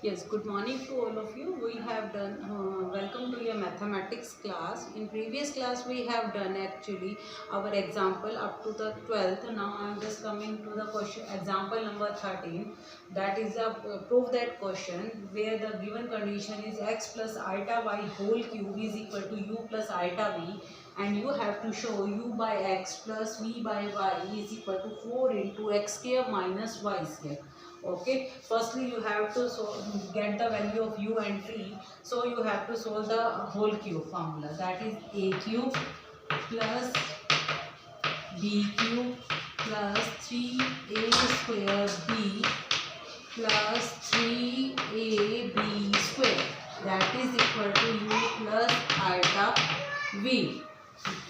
Yes, good morning to all of you. We have done, welcome to your mathematics class. In previous class, we have done actually our example up to the 12th. Now, I am just coming to the question, example number 13. That is a prove that question where the given condition is x plus iota y whole cube is equal to u plus iota v, and you have to show u by x plus v by y is equal to 4 into x square minus y square. Okay, firstly you have to get the value of u and v, so you have to solve the whole cube formula, that is a cube plus b cube plus 3a square b plus 3ab square, that is equal to u plus iota v.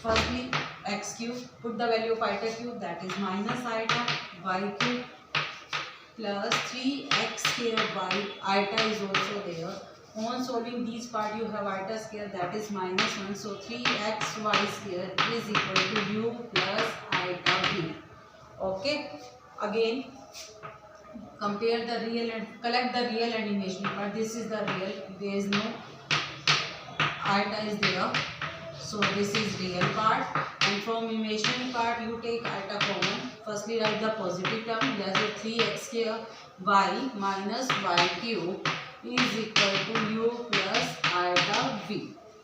Firstly x cube, put the value of iota cube, that is minus iota y cube plus 3x square y, iota is also there. On solving these part you have iota square, that is minus 1, so 3xy square is equal to u plus iota v. Okay, again compare the real and collect the real and imaginary part. This is the real, there is no iota is there, so this is real part, and from imaginary part you take iota common. Firstly write the positive term, that is 3x square y minus y cube is equal to u plus iota v.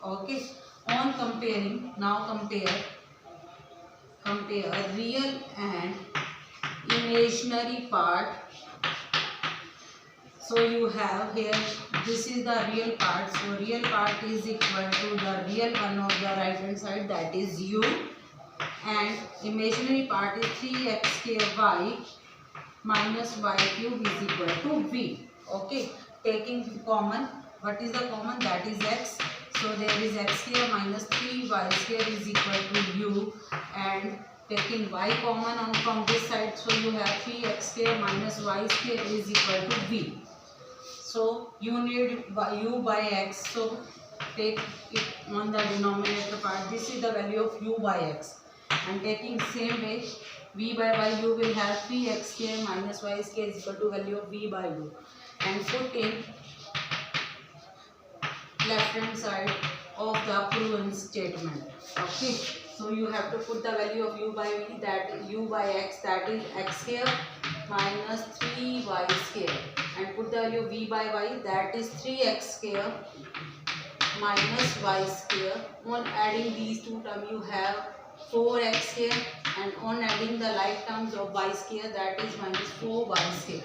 Okay, on comparing, now compare real and imaginary part. So you have here, this is the real part, so real part is equal to the real one on the right hand side, that is u, and imaginary part is 3x square y minus y cube is equal to v. Okay, taking common, what is the common, that is x, so there is x square minus 3y square is equal to u, and taking y common on from this side, so you have 3x square minus y square is equal to v. So you need u by x, so take it on the denominator part. This is the value of u by x, and taking same way v by y, you will have 3x square minus y square is equal to value of v by u, and put in left hand side of the proven statement. Okay, so you have to put the value of u by v, that u by x, that is x square minus 3y square, and put the value of v by y, that is 3x square minus y square. On adding these two terms you have 4x square, and on adding the like terms of y square, that is minus 4y square.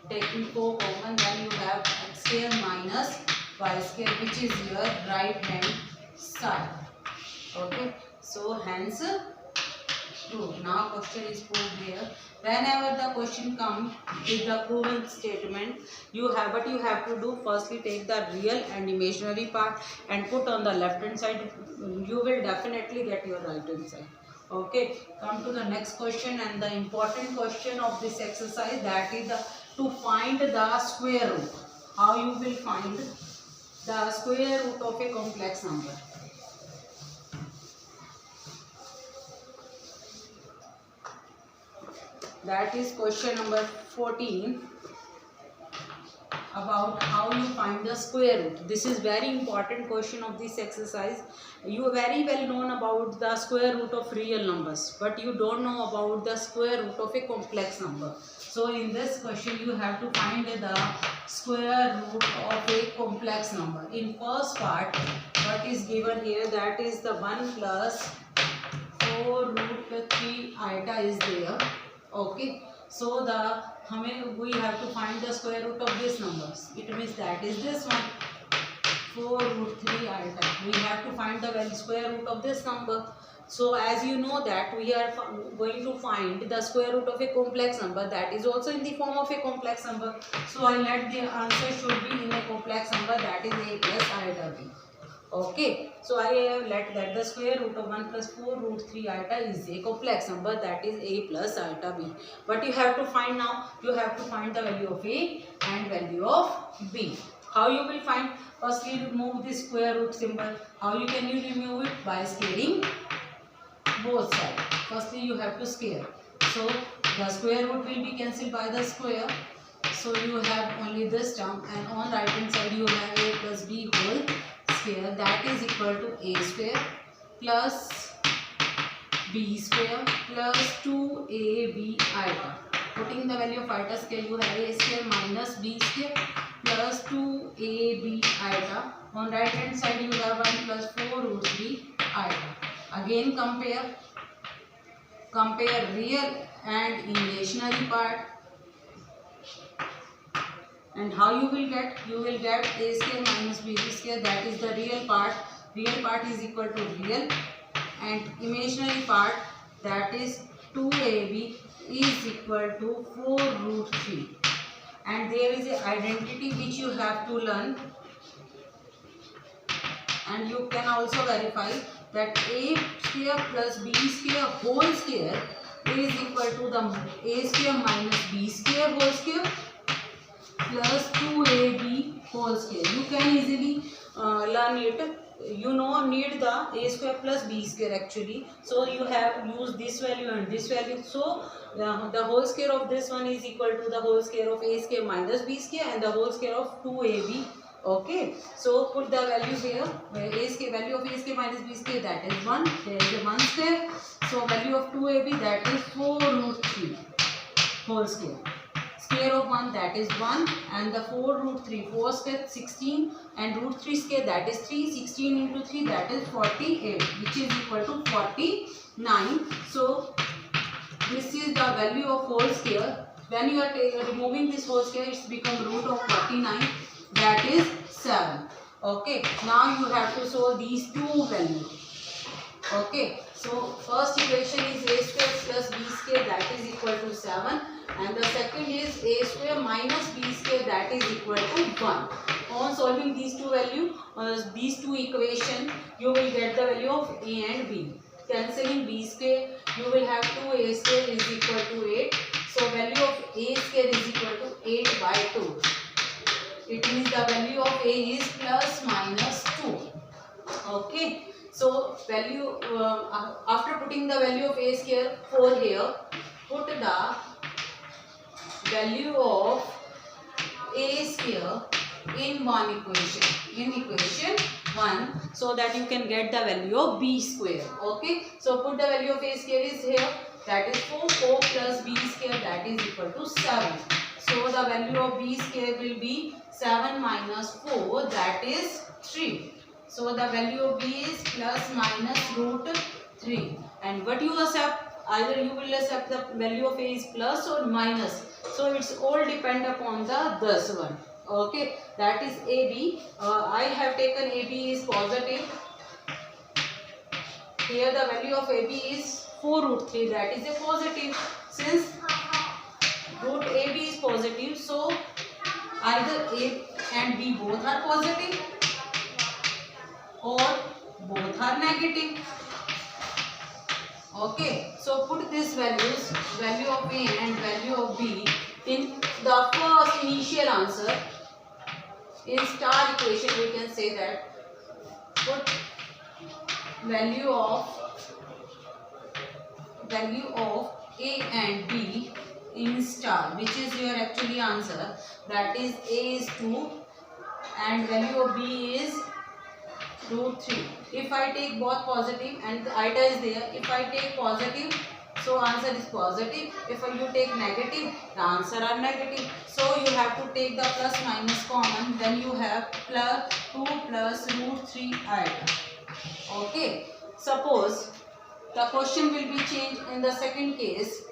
Taking 4 common, then you have x square minus y square, which is your right hand side. Okay, so hence proved. Now question is proved here. Whenever the question comes with the proven statement, you have to do, firstly take the real and imaginary part and put on the left hand side. You will definitely get your right hand side. Okay, come to the next question, and the important question of this exercise, that is to find the square root. How you will find the square root of a complex number. That is question number 14, about how you find the square root. This is very important question of this exercise. You are very well known about the square root of real numbers, but you don't know about the square root of a complex number. So in this question you have to find the square root of a complex number. In first part, what is given here, that is the 1 plus 4 root 3 iota is there. Okay, so we have to find the square root of this numbers. It means that is this one, 4 root 3 iota. We have to find the square root of this number. So as you know that we are going to find the square root of a complex number, that is also in the form of a complex number. So I let the answer should be in a complex number, that is a plus iota b. Okay, so I have let that the square root of 1 plus 4 root 3 iota is a complex number, that is a plus iota b. But you have to find now, you have to find the value of a and value of b. How you will find? Firstly remove this square root symbol. How you remove it? By squaring both sides. Firstly you have to square, so the square root will be cancelled by the square, so you have only only this term, and on right hand side you have a plus b whole square, that is equal to a square plus b square plus 2ab iota. Putting the value of iota square, you have a square minus b square plus 2ab iota. On right hand side you have 1 plus 4 root 3 iota. Again compare real and imaginary part. And how you will get? You will get a square minus b square, that is the real part. Real part is equal to real, and imaginary part, that is 2ab is equal to 4 root 3. And there is an identity which you have to learn, and you can also verify that a square plus b square whole square is equal to the a square minus b square whole square plus 2ab whole square. You can easily learn it. You know, need the a square plus b square actually. So you have used this value and this value. So the whole square of this one is equal to the whole square of a square minus b square and the whole square of 2ab. Okay, so put the value here. A square, value of a square minus b square, that is 1. There is a 1 square. So value of 2ab, that is 4 root 3 whole square. Square of 1, that is 1, and the 4 root 3, 4 square 16, and root 3 square, that is 3. 16 into 3, that is 48, which is equal to 49. So this is the value of whole square. When you are removing this whole square, it's become root of 49, that is 7. Okay, now you have to solve these two values. Okay, so first equation is a square plus b square, that is equal to 7. And the second is a square minus b square, that is equal to 1. On solving these two value, these two equation, you will get the value of a and b. Cancelling b square, you will have 2a square is equal to 8. So value of a square is equal to 8 by 2. It means the value of a is plus minus 2. Okay. So value after putting the value of a square 4 here, put the value of a square in one equation, in equation 1, so that you can get the value of b square. Okay, so put the value of a square is here, that is 4 plus b square, that is equal to 7. So the value of b square will be 7 minus 4, that is 3. So the value of b is plus minus root 3. And what you accept? Either you will accept the value of a is plus or minus. So it's all depend upon this one. Okay, that is AB. I have taken AB is positive. Here the value of AB is 4 root 3, that is a positive. Since root AB is positive, so either A and B both are positive or both are negative. Okay, so put these values, value of A and value of B, in the first initial answer. In star equation we can say that put value of A and B in star, which is your actually answer, that is A is 2 and value of B is root 3. If I take both positive and the iota is there, if I take positive, so answer is positive. If you take negative, the answer are negative. So you have to take the plus minus common, then you have plus 2 plus root 3 iota. Okay, suppose the question will be changed in the second case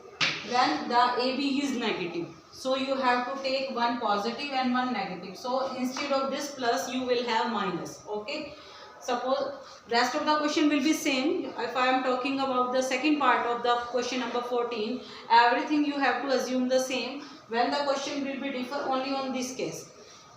when the AB is negative. So you have to take one positive and one negative. So instead of this plus, you will have minus. Okay. Suppose rest of the question will be same. If I am talking about the second part of the question number 14, everything you have to assume the same. When the question will be differ only on this case.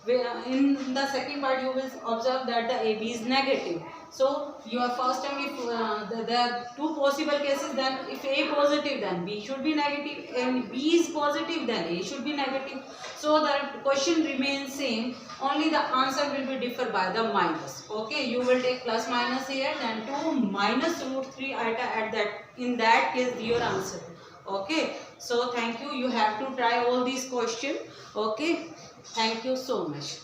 In the second part you will observe that the AB is negative. So your first time, if there are two possible cases, then if A positive then B should be negative, and B is positive then A should be negative. So the question remains same, only the answer will be differ by the minus. Okay, you will take plus minus here, then 2 minus root 3 iota at that, in that case your answer. Okay, So thank you. You have to try all these questions. Okay. Thank you so much.